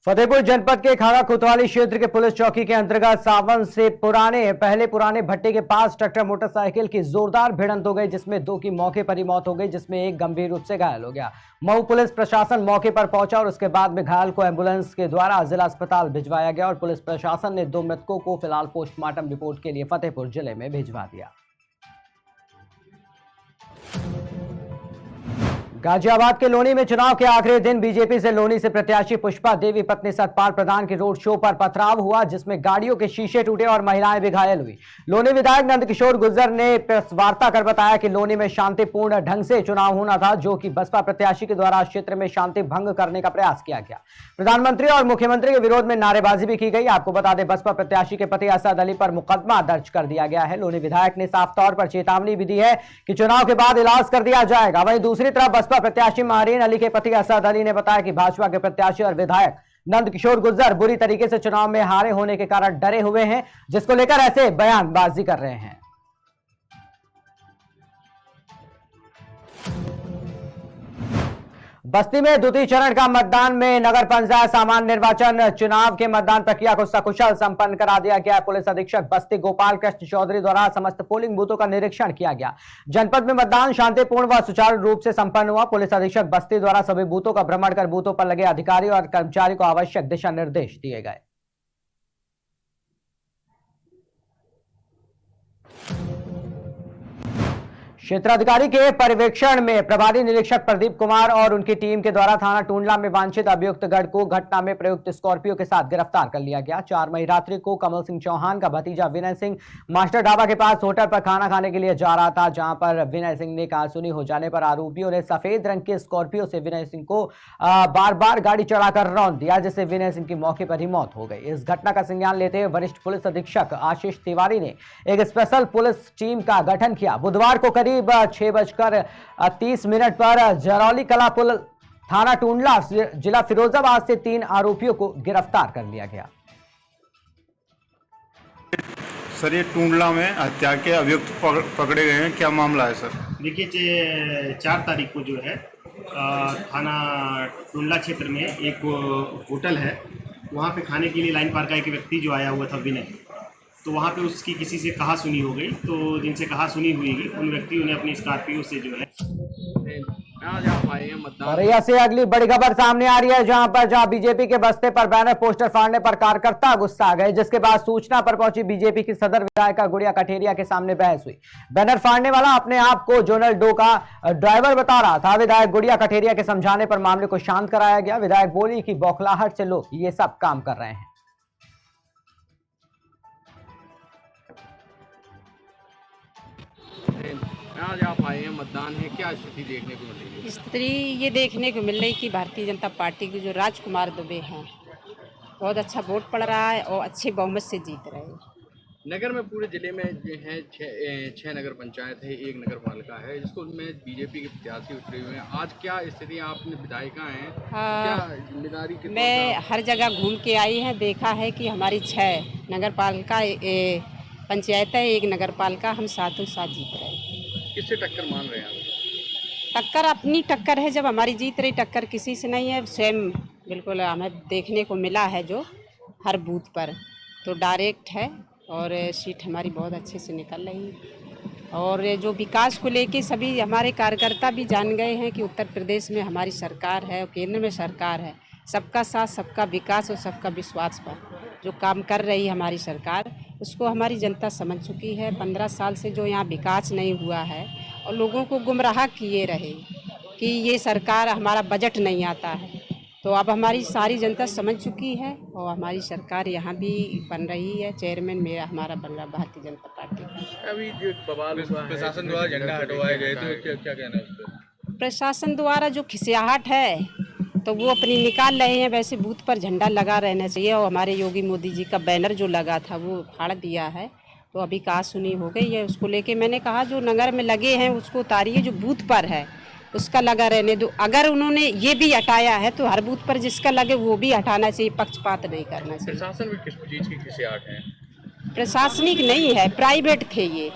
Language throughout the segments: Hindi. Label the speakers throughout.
Speaker 1: फतेहपुर जनपद के खाड़ा कोतवाली क्षेत्र के पुलिस चौकी के अंतर्गत सावन से पुराने भट्टे के पास ट्रैक्टर मोटरसाइकिल की जोरदार भिड़ंत हो गई, जिसमें दो की मौके पर ही मौत हो गई, जिसमें एक गंभीर रूप से घायल हो गया। मऊ पुलिस प्रशासन मौके पर पहुंचा और उसके बाद में घायल को एम्बुलेंस के द्वारा जिला अस्पताल भिजवाया गया और पुलिस प्रशासन ने दो मृतकों को फिलहाल पोस्टमार्टम रिपोर्ट के लिए फतेहपुर जिले में भिजवा दिया। गाजियाबाद के लोनी में चुनाव के आखिरी दिन बीजेपी से लोनी से प्रत्याशी पुष्पा देवी पत्नी सतपाल प्रधान के रोड शो पर पथराव हुआ, जिसमें गाड़ियों के शीशे टूटे और महिलाएं भी घायल हुई। लोनी विधायक नंदकिशोर गुर्जर ने प्रेस वार्ता कर बताया कि लोनी में शांतिपूर्ण ढंग से चुनाव होना था, जो कि बसपा प्रत्याशी के द्वारा क्षेत्र में शांति भंग करने का प्रयास किया गया। प्रधानमंत्री और मुख्यमंत्री के विरोध में नारेबाजी भी की गई। आपको बता दें, बसपा प्रत्याशी के पति असद अली पर मुकदमा दर्ज कर दिया गया है। लोनी विधायक ने साफ तौर पर चेतावनी भी दी है कि चुनाव के बाद इलाज कर दिया जाएगा। वहीं दूसरी तरफ बसपा प्रत्याशी महरीन अली के पति असद अली ने बताया कि भाजपा के प्रत्याशी और विधायक नंदकिशोर गुर्जर बुरी तरीके से चुनाव में हारे होने के कारण डरे हुए हैं, जिसको लेकर ऐसे बयानबाजी कर रहे हैं। बस्ती में द्वितीय चरण का मतदान में नगर पंचायत सामान्य निर्वाचन चुनाव के मतदान प्रक्रिया को सकुशल संपन्न करा दिया गया। पुलिस अधीक्षक बस्ती गोपाल कृष्ण चौधरी द्वारा समस्त पोलिंग बूथों का निरीक्षण किया गया। जनपद में मतदान शांतिपूर्ण व सुचारू रूप से संपन्न हुआ। पुलिस अधीक्षक बस्ती द्वारा सभी बूथों का भ्रमण कर बूथों पर लगे अधिकारी और कर्मचारी को आवश्यक दिशा निर्देश दिए गए। क्षेत्राधिकारी के पर्यवेक्षण में प्रभारी निरीक्षक प्रदीप कुमार और उनकी टीम के द्वारा थाना टूंडला में वांछित अभियुक्त गढ़ को घटना में प्रयुक्त स्कॉर्पियो के साथ गिरफ्तार कर लिया गया। 4 मई रात्रि को कमल सिंह चौहान का भतीजा विनय सिंह मास्टर ढाबा के पास होटल पर खाना खाने के लिए जा रहा था, जहां पर विनय सिंह ने कहासुनी हो जाने पर आरोपियों ने सफेद रंग के स्कॉर्पियो से विनय सिंह को बार बार गाड़ी चढ़ाकर रौंद दिया, जिससे विनय सिंह की मौके पर ही मौत हो गई। इस घटना का संज्ञान लेते हुए वरिष्ठ पुलिस अधीक्षक आशीष तिवारी ने एक स्पेशल पुलिस टीम का गठन किया। बुधवार को करीब 6:30 पर जरौली कला पुल थाना टूंडला जिला फिरोजाबाद से 3 आरोपियों को गिरफ्तार कर लिया गया।
Speaker 2: सर, ये टूंडला में हत्या के अभियुक्त पकड़े गए हैं, क्या मामला है सर?
Speaker 3: देखिए, 4 तारीख को जो है थाना टूंडला क्षेत्र में एक होटल है, वहाँ पे खाने के लिए लाइन पार का एक व्यक्ति जो आया हुआ था विनय, तो वहाँ पे उसकी किसी से कहा सुनी हो गई। तो जिनसे कहा सुनी हुई उन व्यक्तियों ने अपनी स्कॉर्पियो से जो है
Speaker 1: औरैया से अगली बड़ी खबर सामने आ रही है, जहां बीजेपी के बस्ते पर बैनर पोस्टर फाड़ने पर कार्यकर्ता गुस्सा आ गए, जिसके बाद सूचना पर पहुंची बीजेपी की सदर विधायिका गुड़िया कठेरिया के सामने बहस हुई। बैनर फाड़ने वाला अपने आप को जोनल डो का ड्राइवर बता रहा था। विधायक गुड़िया कठेरिया के समझाने पर मामले को शांत कराया गया। विधायक बोली कि बौखलाहट से लोग ये सब काम कर रहे हैं।
Speaker 4: आज आप आए हैं, मतदान है, क्या स्थिति देखने को मिल रही है?
Speaker 5: स्थिति ये देखने को मिल रही कि भारतीय जनता पार्टी के जो राजकुमार दुबे हैं, बहुत अच्छा वोट पड़ रहा है और अच्छे बहुमत से जीत रहे हैं।
Speaker 4: नगर में पूरे जिले में जो है 6 नगर पंचायत है, 1 नगर पालिका है, जिसको में बीजेपी के प्रत्याशी उतरे हुए हैं। आज क्या स्थिति, आपने विधायिका हैं, क्या जिम्मेदारी?
Speaker 5: मैं हर जगह घूम के आई है, देखा है कि हमारी 6 नगर पालिका पंचायत है, 1 नगर पालिका, हम साथों साथ जीत रहे हैं।
Speaker 4: किससे टक्कर मान रहे हैं आप?
Speaker 5: टक्कर अपनी टक्कर है, जब हमारी जीत रही, टक्कर किसी से नहीं है। स्वयं बिल्कुल हमें देखने को मिला है जो हर बूथ पर तो डायरेक्ट है और सीट हमारी बहुत अच्छे से निकल रही है। और जो विकास को लेके सभी हमारे कार्यकर्ता भी जान गए हैं कि उत्तर प्रदेश में हमारी सरकार है और केंद्र में सरकार है। सबका साथ, सबका विकास और सबका विश्वास पर जो काम कर रही है हमारी सरकार, उसको हमारी जनता समझ चुकी है। 15 साल से जो यहाँ विकास नहीं हुआ है और लोगों को गुमराह किए रहे कि ये सरकार, हमारा बजट नहीं आता है, तो अब हमारी सारी जनता समझ चुकी है और हमारी सरकार यहाँ भी बन रही है। चेयरमैन मेरा हमारा बन रहा भारतीय जनता पार्टी का।
Speaker 4: अभी जो बवाल प्रशासन द्वारा झंडा हटवाए गए, तो क्या कहना है उस पर?
Speaker 5: प्रशासन द्वारा जो खिसियाहट है तो वो अपनी निकाल रहे हैं, वैसे बूथ पर झंडा लगा रहना चाहिए। और हमारे योगी मोदी जी का बैनर जो लगा था वो फाड़ दिया है, तो अभी कहा सुनी हो गई है। उसको लेके मैंने कहा जो नगर में लगे हैं उसको उतारिए, जो बूथ पर है उसका लगा रहने दो। अगर उन्होंने ये भी हटाया है तो हर बूथ पर जिसका लगे वो भी हटाना चाहिए, पक्षपात नहीं करना चाहिए।
Speaker 4: प्रशासन भी किस चीज़ की खिसियाहट है?
Speaker 5: प्रशासनिक नहीं है, प्राइवेट थे ये।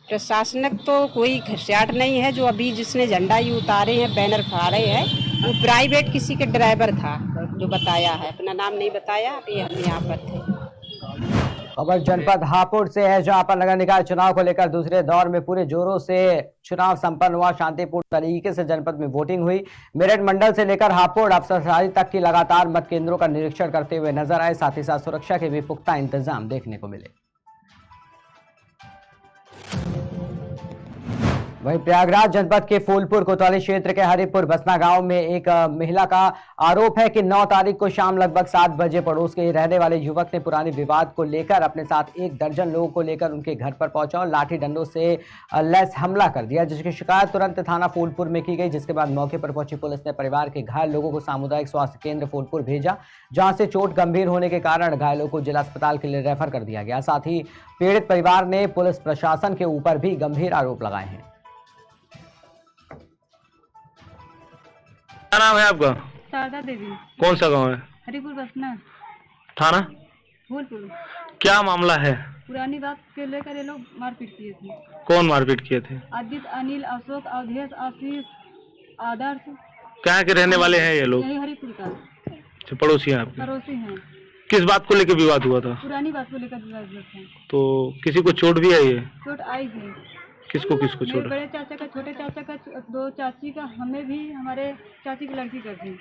Speaker 5: प्रशासनिक तो कोई खिसियाहट नहीं है। जो अभी जिसने झंडा ही उतारे हैं, बैनर फाड़े हैं, वो प्राइवेट किसी के ड्राइवर था। जो बताया है, अपना नाम नहीं बताया। अभी हम यहाँ पर थे।
Speaker 1: खबर जनपद हापुड़ से है, जहां पर नगर निकाय चुनाव को लेकर दूसरे दौर में पूरे जोरों से चुनाव संपन्न हुआ। शांतिपूर्ण तरीके से जनपद में वोटिंग हुई। मेरठ मंडल से लेकर हापुड़ अफसरशाही तक की लगातार मत केंद्रों का निरीक्षण करते हुए नजर आए। साथ ही साथ सुरक्षा के भी पुख्ता इंतजाम देखने को मिले। वहीं प्रयागराज जनपद के फूलपुर कोतवाली क्षेत्र के हरिपुर बसना गांव में एक महिला का आरोप है कि 9 तारीख को शाम लगभग 7 बजे पड़ोस के रहने वाले युवक ने पुराने विवाद को लेकर अपने साथ 1 दर्जन लोगों को लेकर उनके घर पर पहुंचा और लाठी डंडों से लैस हमला कर दिया, जिसकी शिकायत तुरंत थाना फूलपुर में की गई। जिसके बाद मौके पर पहुंची पुलिस ने परिवार के घायल लोगों को सामुदायिक स्वास्थ्य केंद्र फूलपुर भेजा, जहां से चोट गंभीर होने के कारण घायलों को जिला अस्पताल के लिए रेफर कर दिया गया। साथ ही पीड़ित परिवार ने पुलिस प्रशासन के ऊपर भी गंभीर आरोप लगाए हैं।
Speaker 6: क्या नाम है आपका?
Speaker 7: शारदा देवी।
Speaker 6: कौन सा गांव है?
Speaker 7: हरिपुर बसना,
Speaker 6: थाना
Speaker 7: फूलपुर।
Speaker 6: क्या मामला है?
Speaker 7: पुरानी बात के लेकर ये लोग मारपीट किए थे।
Speaker 6: कौन मारपीट किए थे?
Speaker 7: आदित्य, अनिल, अशोक, अवधेश, आशीष, आदर्श।
Speaker 6: कहाँ के रहने वाले हैं ये लोग?
Speaker 7: यही हरिपुर का
Speaker 6: अच्छा, पड़ोसी हैं आपके?
Speaker 7: पड़ोसी हैं।
Speaker 6: किस बात को लेकर विवाद हुआ था?
Speaker 7: पुरानी बात को लेकर विवाद हुआ था।
Speaker 6: तो किसी को चोट भी आई है?
Speaker 7: चोट आई थी।
Speaker 6: किसको किसको
Speaker 7: मेरे
Speaker 6: चोट?
Speaker 7: बड़े चाचा का, छोटे चाचा का, 2 चाची का, हमें भी, हमारे चाची की लड़की का भी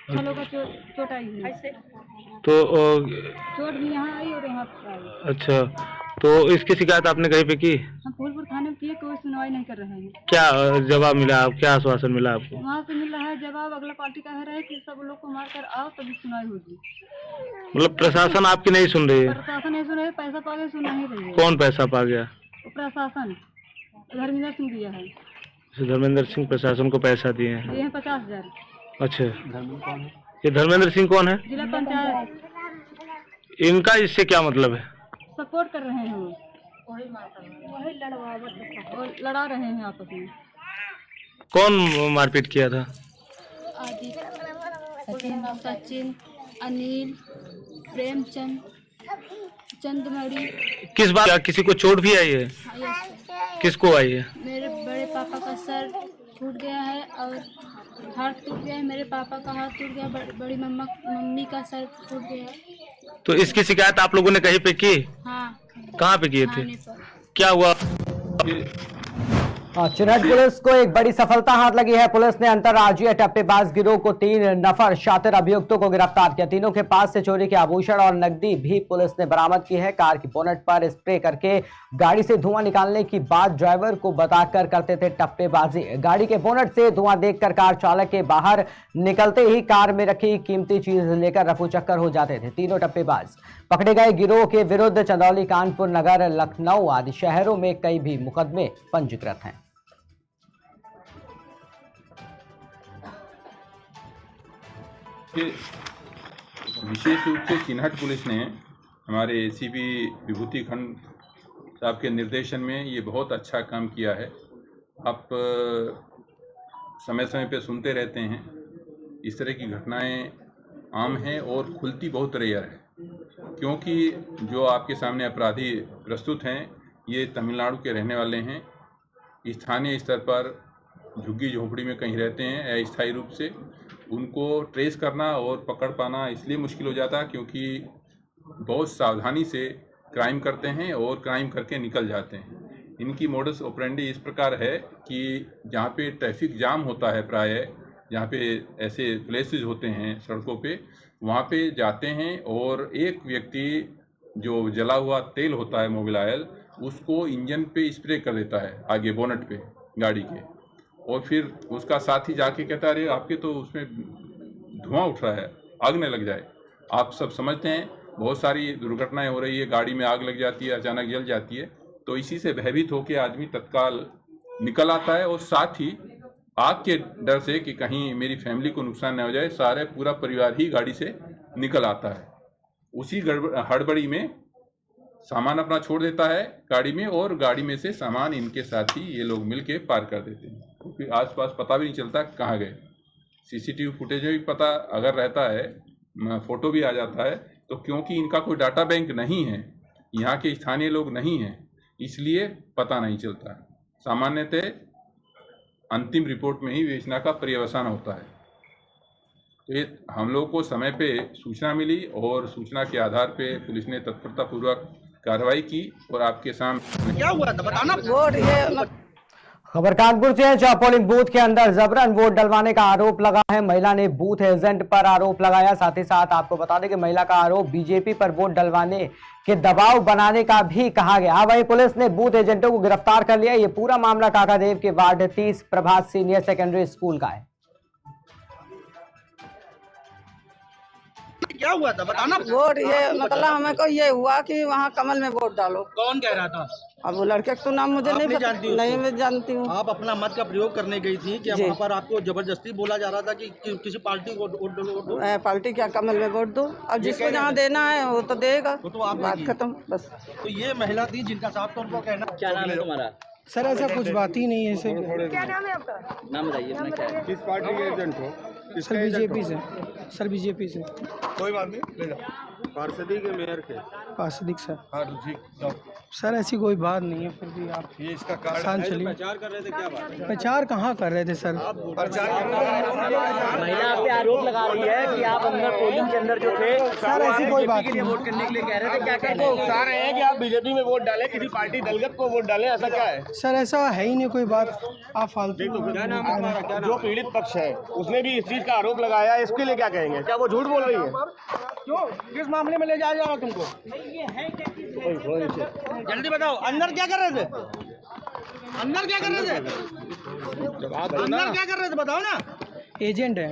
Speaker 7: 6 लोगों का चोट आई है।
Speaker 6: तो
Speaker 7: चोट भी यहाँ आई और यहाँ पर आई।
Speaker 6: अच्छा, तो इसकी शिकायत आपने कहीं पे की?
Speaker 7: हम फूलपुर थाने में किए, कोई सुनवाई नहीं कर रहे हैं।
Speaker 6: क्या जवाब मिला? क्या आश्वासन मिला आपको?
Speaker 7: वहाँ से मिल रहा है जवाब, अगला पार्टी का है कि सब लोग को मार कर आओ तभी सुनाई होगी।
Speaker 6: मतलब प्रशासन आपकी नहीं सुन रही है?
Speaker 7: प्रशासन नहीं सुन रही है, पैसा पा के सुन नहीं रही है।
Speaker 6: कौन पैसा पा गया?
Speaker 7: प्रशासन धर्मेंद्र सिंह दिया है।
Speaker 6: धर्मेंद्र सिंह प्रशासन को पैसा दिए हैं?
Speaker 7: ये है 50,000।
Speaker 6: अच्छा, ये धर्मेंद्र सिंह कौन है?
Speaker 7: जिला पंचायत।
Speaker 6: इनका इससे क्या मतलब है?
Speaker 7: सपोर्ट कर रहे हैं वो, वही लड़ा रहे हैं आपस में।
Speaker 6: कौन मारपीट किया था?
Speaker 7: सचिन, अनिल, प्रेमचंद, चंदमणि।
Speaker 6: किस बात? क्या किसी को चोट भी आई है? किसको आई है?
Speaker 7: मेरे बड़े पापा का सर टूट गया है और हाथ टूट गया है। मेरे पापा का हाथ टूट गया, बड़ी मम्मी का सर टूट गया है।
Speaker 6: तो इसकी शिकायत आप लोगों ने कहीं पे की?
Speaker 7: हाँ।
Speaker 6: कहाँ पे किए थे?
Speaker 7: थाने पर।
Speaker 6: क्या हुआ?
Speaker 1: चिरहट पुलिस को एक बड़ी सफलता हाथ लगी है। पुलिस ने अंतर्राज्यीय टप्पेबाज गिरोह को 3 नफर शातिर अभियुक्तों को गिरफ्तार किया। तीनों के पास से चोरी के आभूषण और नकदी भी पुलिस ने बरामद की है। कार की बोनट पर स्प्रे करके गाड़ी से धुआं निकालने की बात ड्राइवर को बताकर करते थे टप्पेबाजी। गाड़ी के बोनट से धुआं देखकर कार चालक के बाहर निकलते ही कार में रखी कीमती चीज लेकर रफू चक्कर हो जाते थे। तीनों टप्पेबाज पकड़े गए। गिरोह के विरुद्ध चंदौली, कानपुर नगर, लखनऊ आदि शहरों में कई भी मुकदमे पंजीकृत हैं।
Speaker 8: विशेष रूप से चिन्हट पुलिस ने हमारे एसीपी विभूति खंड साहब के निर्देशन में ये बहुत अच्छा काम किया है। आप समय समय पे सुनते रहते हैं, इस तरह की घटनाएं आम हैं और खुलती बहुत रेयर है, क्योंकि जो आपके सामने अपराधी प्रस्तुत हैं ये तमिलनाडु के रहने वाले हैं। स्थानीय स्तर पर झुग्गी झोंपड़ी में कहीं रहते हैं अस्थायी रूप से। उनको ट्रेस करना और पकड़ पाना इसलिए मुश्किल हो जाता है क्योंकि बहुत सावधानी से क्राइम करते हैं और क्राइम करके निकल जाते हैं। इनकी मोडस ऑपरेंडी इस प्रकार है कि जहाँ पे ट्रैफिक जाम होता है, प्रायः जहाँ पे ऐसे प्लेसेस होते हैं सड़कों पे, वहाँ पे जाते हैं और एक व्यक्ति जो जला हुआ तेल होता है मोबिल ऑयल, उसको इंजन पे स्प्रे कर देता है आगे बोनट पे गाड़ी के, और फिर उसका साथी जाके कहता है अरे आपके तो उसमें धुआं उठ रहा है, आग न लग जाए। आप सब समझते हैं बहुत सारी दुर्घटनाएं हो रही है, गाड़ी में आग लग जाती है, अचानक जल जाती है, तो इसी से भयभीत होकर आदमी तत्काल निकल आता है और साथ ही आग के डर से कि कहीं मेरी फैमिली को नुकसान न हो जाए, सारे पूरा परिवार ही गाड़ी से निकल आता है। उसी हड़बड़ी में सामान अपना छोड़ देता है गाड़ी में और गाड़ी में से सामान इनके साथ ही ये लोग मिल के पार कर देते हैं, क्योंकि आसपास पता भी नहीं चलता कहाँ गए। सीसीटीवी फुटेज में भी पता अगर रहता है, फोटो भी आ जाता है, तो क्योंकि इनका कोई डाटा बैंक नहीं है, यहाँ के स्थानीय लोग नहीं हैं, इसलिए पता नहीं चलता। सामान्यतः अंतिम रिपोर्ट में ही बेचना का पर्यवसान होता है। ये हम लोग को समय पे सूचना मिली और सूचना के आधार पे पुलिस ने तत्परतापूर्वक कार्रवाई की और आपके सामने
Speaker 4: क्या हुआ था बताना।
Speaker 1: खबर कानपुर से है, जहां पोलिंग बूथ के अंदर जबरन वोट डलवाने का आरोप लगा है। महिला ने बूथ एजेंट पर आरोप लगाया। साथ ही साथ आपको बता दें कि महिला का आरोप बीजेपी पर वोट डलवाने के दबाव बनाने का भी कहा गया। वहीं पुलिस ने बूथ एजेंटों को गिरफ्तार कर लिया। ये पूरा मामला काकादेव के वार्ड 30 प्रभात सीनियर सेकेंडरी स्कूल का है।
Speaker 4: क्या हुआ था बताना।
Speaker 9: वोट ये मतलब हमें को ये हुआ कि वहाँ कमल में वोट डालो।
Speaker 4: कौन कह रहा था।
Speaker 9: अब वो लड़के का तो नाम मुझे नहीं पता। नहीं मैं जानती हूँ।
Speaker 4: आप अपना मत का प्रयोग करने गई थी कि वहाँ पर आपको जबरदस्ती बोला जा रहा था कि किसी पार्टी को वोट दो।
Speaker 9: पार्टी क्या कमल में वोट दो। अब जिसको जहाँ देना है वो तो देगा।
Speaker 4: तो आप
Speaker 9: बात खत्म बस।
Speaker 4: तो ये महिला थी जिनका साफ तौर पर कहना। क्या नाम है तुम्हारा।
Speaker 10: सर ऐसा कुछ बात ही नहीं है। सर
Speaker 9: क्या नाम है आपका।
Speaker 4: नाम बताइए अपना क्या है।
Speaker 2: किस पार्टी के एजेंट हो।
Speaker 10: सर बीजेपी से। सर बीजेपी से।
Speaker 2: कोई बात नहीं, ले जाओ। पार्षदी के मेयर के
Speaker 10: पार्षदिक सर।
Speaker 2: हाँ ठीक जाओ।
Speaker 10: सर ऐसी कोई बात नहीं है। फिर भी आप
Speaker 2: ये इसका कार्ड
Speaker 10: शांत चलिए।
Speaker 4: प्रचार कर रहे थे क्या बात है।
Speaker 10: प्रचार कहाँ कर रहे थे सर।
Speaker 2: प्रचार
Speaker 11: महिला आप पे आरोप लगा रही है कि आप अंदर पोलिंग के अंदर जो थे
Speaker 10: सर ऐसी कोई बात नहीं।
Speaker 11: वोट करने के लिए कह रहे थे, क्या कहते हैं।
Speaker 4: उकसा रहे हैं कि आप बीजेपी में वोट डालें, किसी पार्टी दलगत को वोट डालें, ऐसा क्या है।
Speaker 10: सर ऐसा है ही नहीं कोई बात। आप फालतू।
Speaker 4: जो पीड़ित पक्ष है उसने भी इस चीज का आरोप लगाया है, इसके लिए क्या कहेंगे। क्या वो झूठ बोल रही है। क्यों किस मामले में ले जाया जा रहा तुमको। जल्दी बताओ अंदर क्या कर रहे थे। अंदर क्या कर रहे थे। अंदर क्या कर रहे थे बताओ ना।
Speaker 10: एजेंट है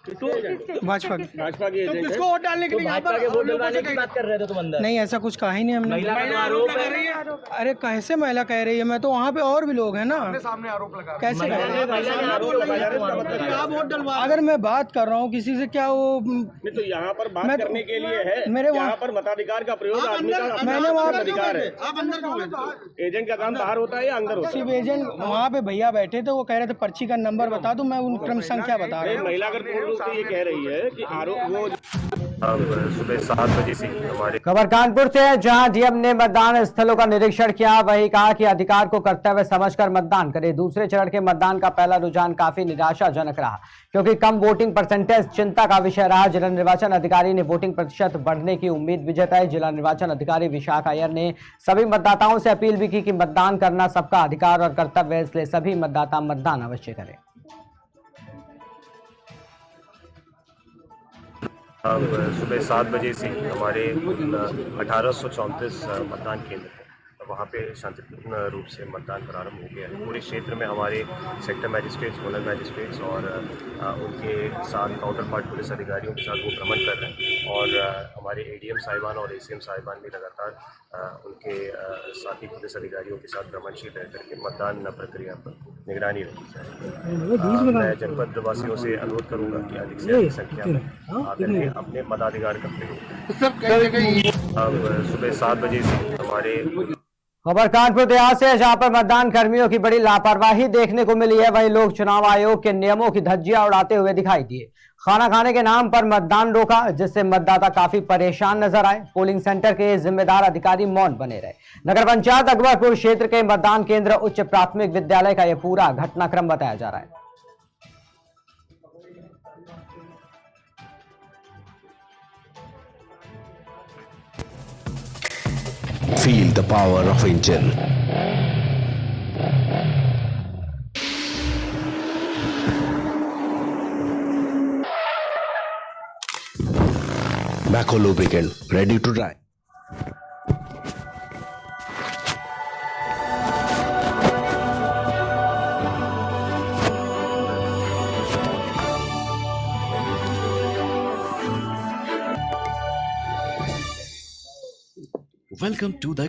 Speaker 10: भाजपा के।
Speaker 4: भाजपा की
Speaker 11: तो
Speaker 4: किसको वोट डालने के लिए यहाँ पर
Speaker 11: वोट डलवाने की बात कर रहे थे तुम अंदर।
Speaker 10: नहीं ऐसा कुछ कहा ही नहीं हमने।
Speaker 11: महिला का आरोप लगा रही है।
Speaker 10: अरे कैसे महिला कह रही है। मैं तो वहाँ पे और भी लोग हैं ना।
Speaker 4: सामने आरोप लगा
Speaker 10: कैसे कह रहे हैं।
Speaker 4: आप वोट डलवा।
Speaker 10: अगर मैं बात कर रहा हूँ किसी से क्या वो
Speaker 4: तो यहाँ पर बात करने के लिए है।
Speaker 10: मेरे
Speaker 4: यहाँ पर मताधिकार का प्रयोग आदमी का
Speaker 10: मैंने वहाँ
Speaker 4: अधिकार है। आप अंदर क्यों गए। एजेंट का काम बाहर होता है या अंदर होता है।
Speaker 10: सिर्फ एजेंट वहाँ पे भैया बैठे थे। वो कह रहे थे पर्ची का नंबर बता दो। मैं उन क्रम संख्या बता रहा हूँ।
Speaker 4: महिला अगर पूर्ण रूप से ये कह रही है कि आरोप वो
Speaker 12: सुबह 7 बजे से हमारे
Speaker 1: खबर कानपुर से है, जहां डीएम ने मतदान स्थलों का निरीक्षण किया। वही कहा कि अधिकार को कर्तव्य समझकर मतदान करें। दूसरे चरण के मतदान का पहला रुझान काफी निराशाजनक रहा, क्योंकि कम वोटिंग परसेंटेज चिंता का विषय रहा। जिला निर्वाचन अधिकारी ने वोटिंग प्रतिशत बढ़ने की उम्मीद भी जताई। जिला निर्वाचन अधिकारी विशाखा अय्यर ने सभी मतदाताओं से अपील भी की कि मतदान करना सबका अधिकार और कर्तव्य है, इसलिए सभी मतदाता मतदान अवश्य करें।
Speaker 12: सुबह 7 बजे से हमारे 1834 मतदान केंद्र हैं, वहाँ पे शांतिपूर्ण रूप से मतदान प्रारंभ हो गया है। पूरे क्षेत्र में हमारे सेक्टर मैजिस्ट्रेट्स, जोनल मैजिस्ट्रेट्स और उनके साथ काउंटर पार्ट पुलिस अधिकारियों के साथ वो भ्रमण कर रहे हैं और हमारे एडीएम साहिबान और एसीएम साहिबान भी लगातार उनके साथी पुलिस अधिकारियों के साथ भ्रमणशील रह करके मतदान प्रक्रिया पर निगरानी रखी जाए। मैं जनपद वासियों से अनुरोध करूँगा कि अधिक से अधिक संख्या में आकर के अपने मताधिकार का प्रयोग। अब सुबह 7 बजे से हमारे
Speaker 1: खबर कानपुर देहात से, जहां पर मतदान कर्मियों की बड़ी लापरवाही देखने को मिली है। वहीं लोग चुनाव आयोग के नियमों की धज्जियां उड़ाते हुए दिखाई दिए। खाना खाने के नाम पर मतदान रोका, जिससे मतदाता काफी परेशान नजर आए। पोलिंग सेंटर के जिम्मेदार अधिकारी मौन बने रहे। नगर पंचायत अकबरपुर क्षेत्र के मतदान केंद्र उच्च प्राथमिक विद्यालय का यह पूरा घटनाक्रम बताया जा रहा है।
Speaker 13: Feel the power of Angel. Macro lubricant, ready to dry. Welcome to the